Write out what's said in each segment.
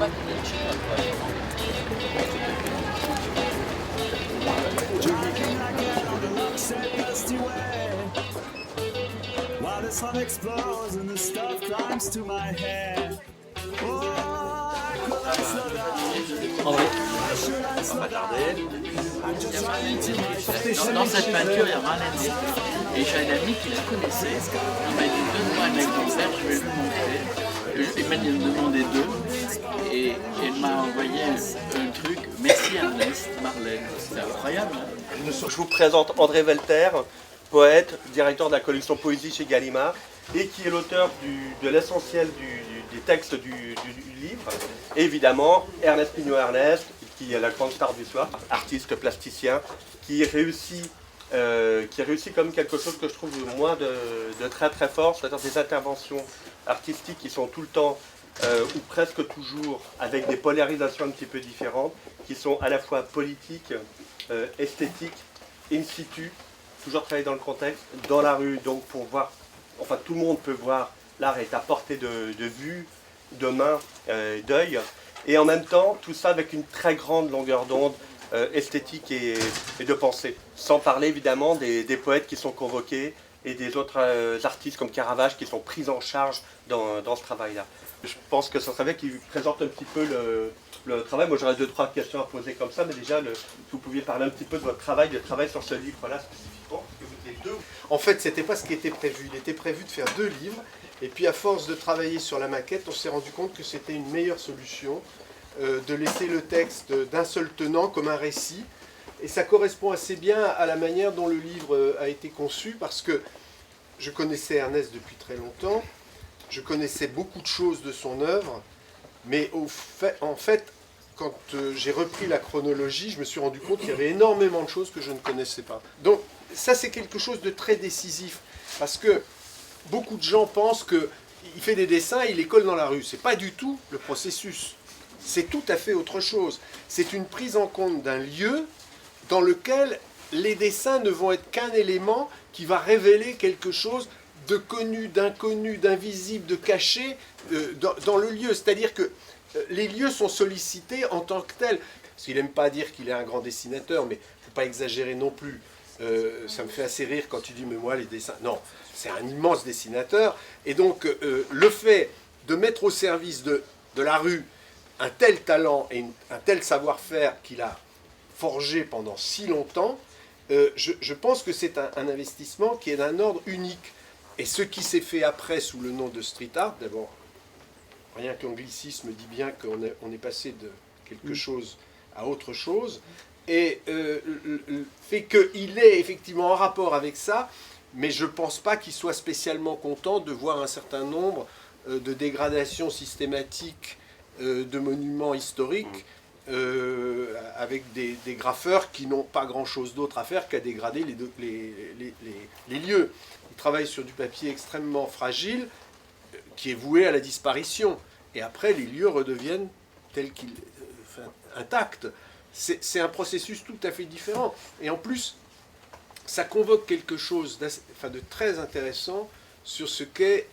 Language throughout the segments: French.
While the sun explodes and the stuff climbs to my head. Oh, I could slow down. Should I slow down? I'm just running to my Dans cette peinture, il y a Marlène. Et j'ai un ami qui la connaissait. Il m'a dit donne-moi un exemplaire, je vais lui montrer. Il m'a demandé deux. Et il m'a envoyé un truc. Merci Ernest, Marlène. C'est incroyable. Hein. Je vous présente André Velter, poète, directeur de la collection Poésie chez Gallimard, et qui est l'auteur de l'essentiel des textes du livre. Et évidemment, Ernest Pignot-Ernest, qui est la grande star du soir, artiste plasticien, qui réussit comme quelque chose que je trouve moi de très très fort, c'est-à-dire des interventions artistiques qui sont tout le temps, ou presque toujours, avec des polarisations un petit peu différentes, qui sont à la fois politiques, esthétiques, in situ, toujours travailler dans le contexte, dans la rue, donc pour voir, enfin tout le monde peut voir, l'art est à portée de vue, de main, d'œil, et en même temps, tout ça avec une très grande longueur d'onde esthétique et de pensée. Sans parler évidemment des poètes qui sont convoqués et des autres artistes comme Caravage qui sont pris en charge dans ce travail-là. Je pense que ça serait qui présente un petit peu le travail. Moi j'aurais 2-3 questions à poser comme ça, mais déjà, si vous pouviez parler un petit peu de votre travail, de travail sur ce livre-là spécifiquement, parce que vous êtes deux. En fait, c'était pas ce qui était prévu. Il était prévu de faire 2 livres, et puis à force de travailler sur la maquette, on s'est rendu compte que c'était une meilleure solution de laisser le texte d'un seul tenant comme un récit. Et ça correspond assez bien à la manière dont le livre a été conçu, parce que je connaissais Ernest depuis très longtemps, je connaissais beaucoup de choses de son œuvre, mais en fait, quand j'ai repris la chronologie, je me suis rendu compte qu'il y avait énormément de choses que je ne connaissais pas. Donc ça, c'est quelque chose de très décisif, parce que beaucoup de gens pensent qu'il fait des dessins et il les colle dans la rue. Ce n'est pas du tout le processus. C'est tout à fait autre chose. C'est une prise en compte d'un lieu dans lequel les dessins ne vont être qu'un élément qui va révéler quelque chose de connu, d'inconnu, d'invisible, de caché dans le lieu. C'est-à-dire que les lieux sont sollicités en tant que tels. Parce qu'il n'aime pas dire qu'il est un grand dessinateur, mais il ne faut pas exagérer non plus. Ça me fait assez rire quand tu dis « mais moi les dessins ». Non, c'est un immense dessinateur. Et donc le fait de mettre au service de la rue un tel talent et un tel savoir-faire qu'il a forgé pendant si longtemps, je pense que c'est un investissement qui est d'un ordre unique. Et ce qui s'est fait après sous le nom de street art, d'abord, rien que l'anglicisme dit bien qu'on est passé de quelque chose à autre chose, et fait qu'il est effectivement en rapport avec ça, mais je ne pense pas qu'il soit spécialement content de voir un certain nombre de dégradations systématiques de monuments historiques avec des graffeurs qui n'ont pas grand-chose d'autre à faire qu'à dégrader les lieux. Ils travaillent sur du papier extrêmement fragile qui est voué à la disparition. Et après, les lieux redeviennent tels qu'ils... intacts. C'est un processus tout à fait différent. Et en plus, ça convoque quelque chose de très intéressant sur ce qu'est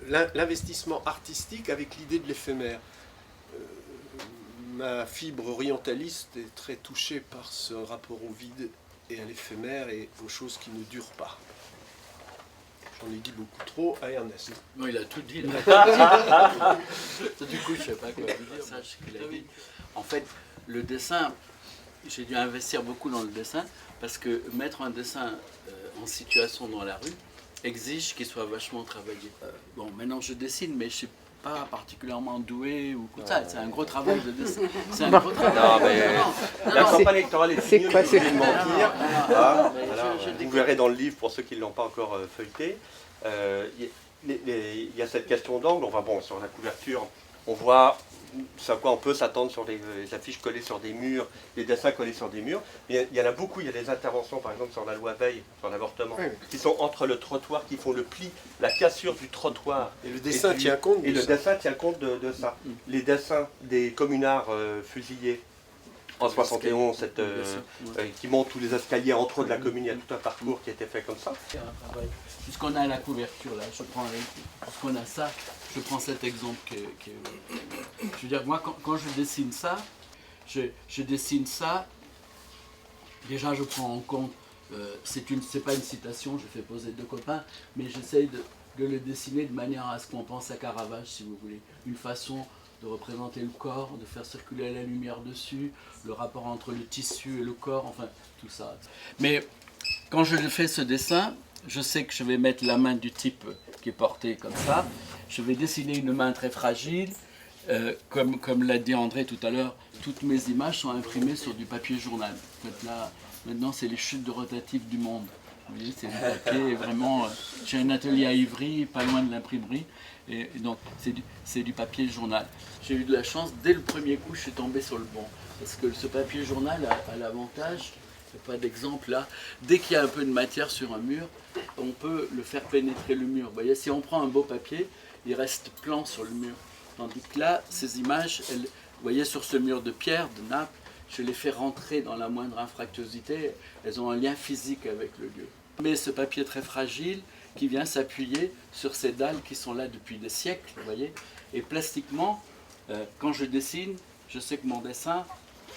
l'investissement artistique avec l'idée de l'éphémère. Ma fibre orientaliste est très touchée par ce rapport au vide et à l'éphémère et aux choses qui ne durent pas. J'en ai dit beaucoup trop à Ernest. Non, il a tout dit. Là. Du coup, je ne sais pas quoi dire. Ça, ce qu'il a dit. En fait, le dessin, j'ai dû investir beaucoup dans le dessin parce que mettre un dessin en situation dans la rue exige qu'il soit vachement travaillé. Bon, maintenant je dessine, mais je ne suis pas particulièrement doué ou comme ça. C'est un gros travail de dessin. C'est un gros travail. Non, mais la campagne électorale est finie, je vais mentir. Vous verrez dans le livre, pour ceux qui ne l'ont pas encore feuilleté, il y a cette question d'angle. Enfin bon, sur la couverture, on voit à quoi on peut s'attendre sur les affiches collées sur des murs, les dessins collés sur des murs. Mais il y en a beaucoup, il y a des interventions par exemple sur la loi Veil, sur l'avortement, qui sont entre le trottoir, qui font le pli, la cassure du trottoir. Et le dessin tient compte de ça. Et le dessin tient compte de ça. Les dessins des communards fusillés en 71, qui montent tous les escaliers entre eux de la commune, il y a tout un parcours qui a été fait comme ça. Puisqu'on a la couverture là, puisqu'on a ça, je prends cet exemple qui est Je veux dire, moi, quand je dessine ça, je dessine ça, déjà je prends en compte, c'est pas une citation, je fais poser 2 copains, mais j'essaye de le dessiner de manière à ce qu'on pense à Caravage, si vous voulez. Une façon de représenter le corps, de faire circuler la lumière dessus, le rapport entre le tissu et le corps, enfin, tout ça. Mais quand je fais ce dessin, je sais que je vais mettre la main du type qui est porté comme ça. Je vais dessiner une main très fragile. Comme l'a dit André tout à l'heure, toutes mes images sont imprimées sur du papier journal. En fait, là, maintenant, c'est les chutes de rotatif du monde. Vous voyez, c'est du papier vraiment... j'ai un atelier à Ivry, pas loin de l'imprimerie, et donc c'est du papier journal. J'ai eu de la chance, dès le premier coup, je suis tombé sur le bon. Parce que ce papier journal a l'avantage, il n'y a pas d'exemple là, dès qu'il y a un peu de matière sur un mur, on peut le faire pénétrer le mur. Vous voyez, si on prend un beau papier, il reste plan sur le mur. Tandis que là, ces images, vous voyez sur ce mur de pierre, de Naples, je les fais rentrer dans la moindre infractuosité, elles ont un lien physique avec le lieu. Mais ce papier très fragile qui vient s'appuyer sur ces dalles qui sont là depuis des siècles, vous voyez. Et plastiquement, quand je dessine, je sais que mon dessin,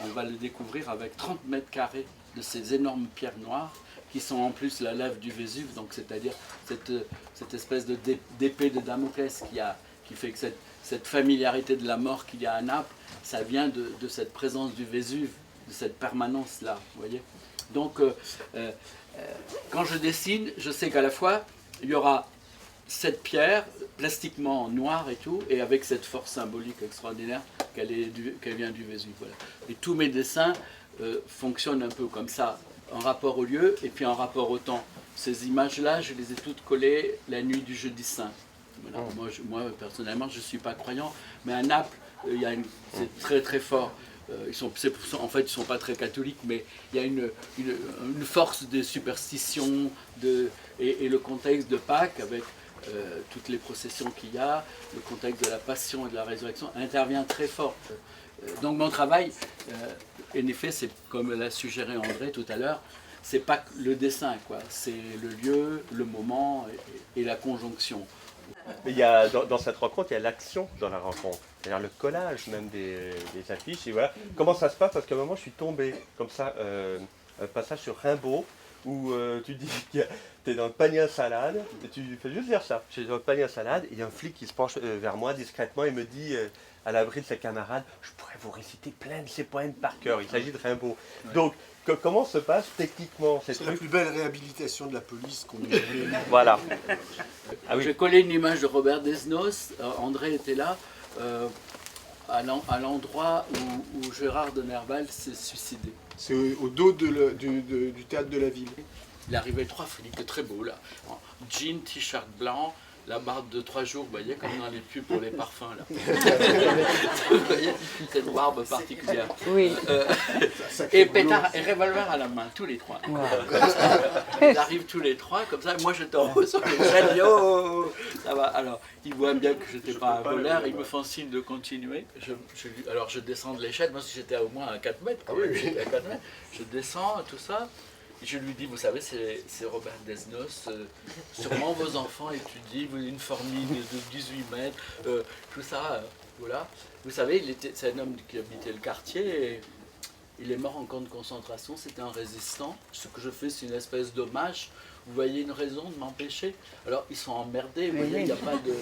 on va le découvrir avec 30 mètres carrés de ces énormes pierres noires qui sont en plus la lave du Vésuve, donc c'est-à-dire cette espèce d'épée de Damoclès qui fait que cette familiarité de la mort qu'il y a à Naples, ça vient de cette présence du Vésuve, de cette permanence-là, vous voyez. Donc, quand je dessine, je sais qu'à la fois, il y aura cette pierre, plastiquement noire et tout, et avec cette force symbolique extraordinaire qu'elle vient du Vésuve. Voilà. Et tous mes dessins fonctionnent un peu comme ça, en rapport au lieu et puis en rapport au temps. Ces images-là, je les ai toutes collées la nuit du Jeudi Saint. Voilà. Moi, personnellement, je ne suis pas croyant, mais à Naples, c'est très très fort. En fait, ils ne sont pas très catholiques, mais il y a une force de superstition et le contexte de Pâques, avec toutes les processions qu'il y a, le contexte de la passion et de la résurrection, intervient très fort. Donc mon travail, en effet, c'est comme l'a suggéré André tout à l'heure, c'est pas le dessin, quoi. C'est le lieu, le moment et la conjonction. Mais il y a, dans cette rencontre, il y a l'action dans la rencontre. C'est-à-dire le collage même des affiches. Et voilà. Comment ça se passe? Parce qu'à un moment, je suis tombé comme ça, un passage sur Rimbaud, où tu dis que tu es dans le panier à salade, et tu fais juste dire ça. Je suis dans le panier à salade, et il y a un flic qui se penche vers moi discrètement et me dit, à l'abri de ses camarades, je pourrais vous réciter plein de ses poèmes par cœur. Il s'agit de Rimbaud. Ouais. Donc, comment se passe techniquement ces trucs? C'est la plus belle réhabilitation de la police qu'on ait jamais eue. Voilà. Ah oui. J'ai collé une image de Robert Desnos, André était là, à l'endroit où Gérard de Nerval s'est suicidé. C'est au dos du théâtre de la ville. Il arrivait 3 flics, très beaux là, jean, t-shirt blanc, la barbe de 3 jours, vous voyez, comme dans les pubs pour les parfums là. Vous voyez, cette barbe particulière. Oui. Et pétard et revolver à la main, tous les 3. Wow. Ils arrivent tous les 3, comme ça, moi j'étais en haut sur les chaînes, oh, ça va. Alors, ils voient bien que je n'étais pas un voleur, ils me font signe de continuer. Alors je descends de l'échelle, moi si j'étais au moins à 4 mètres, à 4 mètres, je descends, tout ça. Je lui dis, vous savez, c'est Robert Desnos, sûrement vos enfants étudient une formule de 18 mètres, tout ça, voilà. Vous savez, c'est un homme qui habitait le quartier et il est mort en camp de concentration, c'était un résistant. Ce que je fais, c'est une espèce d'hommage. Vous voyez une raison de m'empêcher? Alors, ils sont emmerdés, vous voyez, il n'y a pas de...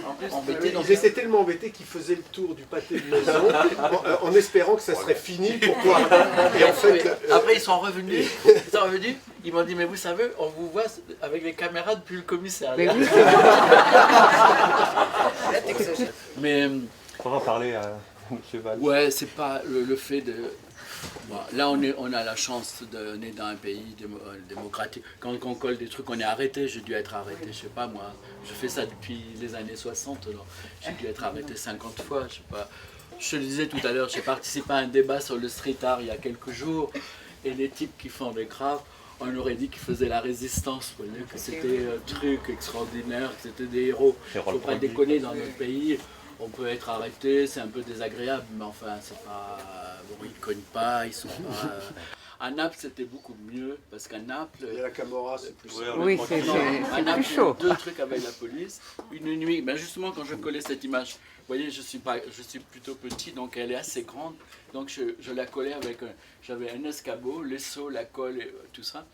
En plus embêtés, ils étaient tellement embêtés qu'ils faisaient le tour du pâté de maison en espérant que ça serait fini. Pourquoi? Et en fait, après, ils sont revenus, ils m'ont dit, mais vous savez, on vous voit avec les caméras depuis le commissariat. Mais on va en parler à M. Valls. Ouais, c'est pas le fait de... Bon, là, on a la chance d'être dans un pays démocratique. Quand on colle des trucs, on est arrêté. J'ai dû être arrêté, je sais pas moi. Je fais ça depuis les années 60. J'ai dû être arrêté 50 fois, je sais pas. Je te le disais tout à l'heure, j'ai participé à un débat sur le street art il y a quelques jours. Et les types qui font des graves, on aurait dit qu'ils faisaient la résistance. Vous voyez, que c'était un truc extraordinaire, que c'était des héros. Il ne faut pas déconner dans notre pays. On peut être arrêté, c'est un peu désagréable, mais enfin, c'est pas... Bon, ils ne cognent pas, ils sont pas... À Naples, c'était beaucoup mieux, parce qu'à Naples... Il y a la Camorra, c'est plus... Oui, c'est à Naples, plus chaud. 2 trucs avec la police. Une nuit, ben justement, quand je collais cette image, voyez, je suis plutôt petit, donc elle est assez grande. Donc je la collais avec, j'avais un escabeau, l'esseau, la colle, et tout ça.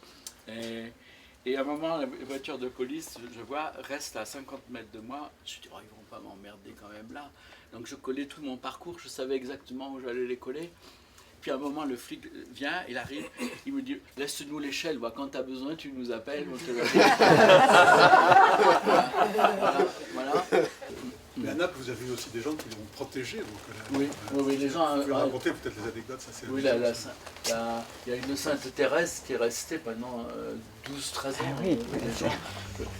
Et à un moment, la voiture de police, je vois, reste à 50 mètres de moi. Je me dis, oh, ils vont pas m'emmerder quand même là. Donc je collais tout mon parcours, je savais exactement où j'allais les coller. Puis à un moment, le flic vient, il arrive, il me dit, laisse-nous l'échelle, quand tu as besoin, tu nous appelles. On te voilà. Mais à Naples, vous avez eu aussi des gens qui l'ont protégé. Donc, oui, les gens... Vous pouvez raconter peut-être les anecdotes, ça c'est... Oui, il y a une Sainte Thérèse qui est restée pendant 12-13 ans. Ah oui.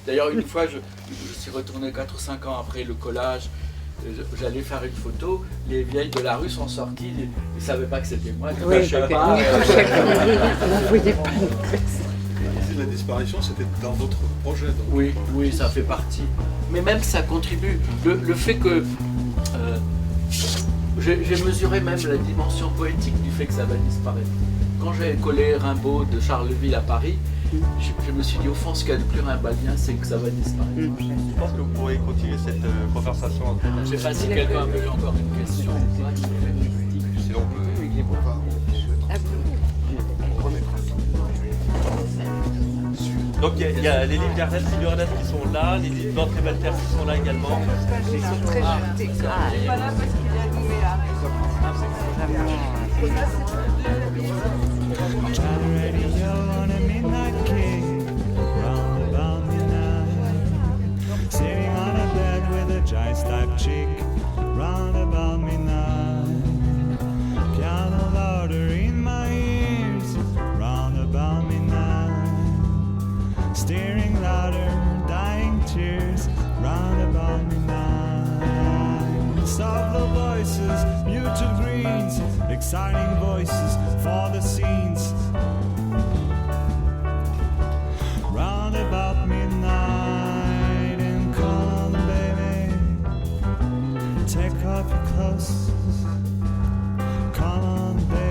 D'ailleurs, une fois, je suis retourné 4 ou 5 ans après le collage. J'allais faire une photo, les vieilles de la rue sont sorties, ils ne savaient pas que c'était moi, je ne cachais pas. On ne voyait pas. Et la disparition, c'était dans d'autres projets. Donc. Oui, ça fait partie. Mais même ça contribue. Le fait que... j'ai mesuré même la dimension poétique du fait que ça va disparaître. Quand j'ai collé Rimbaud de Charleville à Paris, je me suis dit, au fond, ce qu'il y a de plus rimbaudien, c'est que ça va disparaître. Je pense que vous pourrez continuer cette conversation. Je ne sais pas si quelqu'un a eu encore une question. Sinon, on peut... Donc il y a les livres d'Ernest Pignoret qui sont là, les livres d'André Walter qui sont là également. Ils sont très jetés. Il n'est pas là parce qu'il est animé là. Radio on a midnight kick, round about midnight. Sitting on a bed with a giant-type chick, round about midnight. Piano louder in my ears, round about midnight. Staring louder, dying tears, round about midnight. Soft the voices, muted greens, exciting voices for the scenes. Round about midnight and come, baby. Take off your clothes. Come on, baby.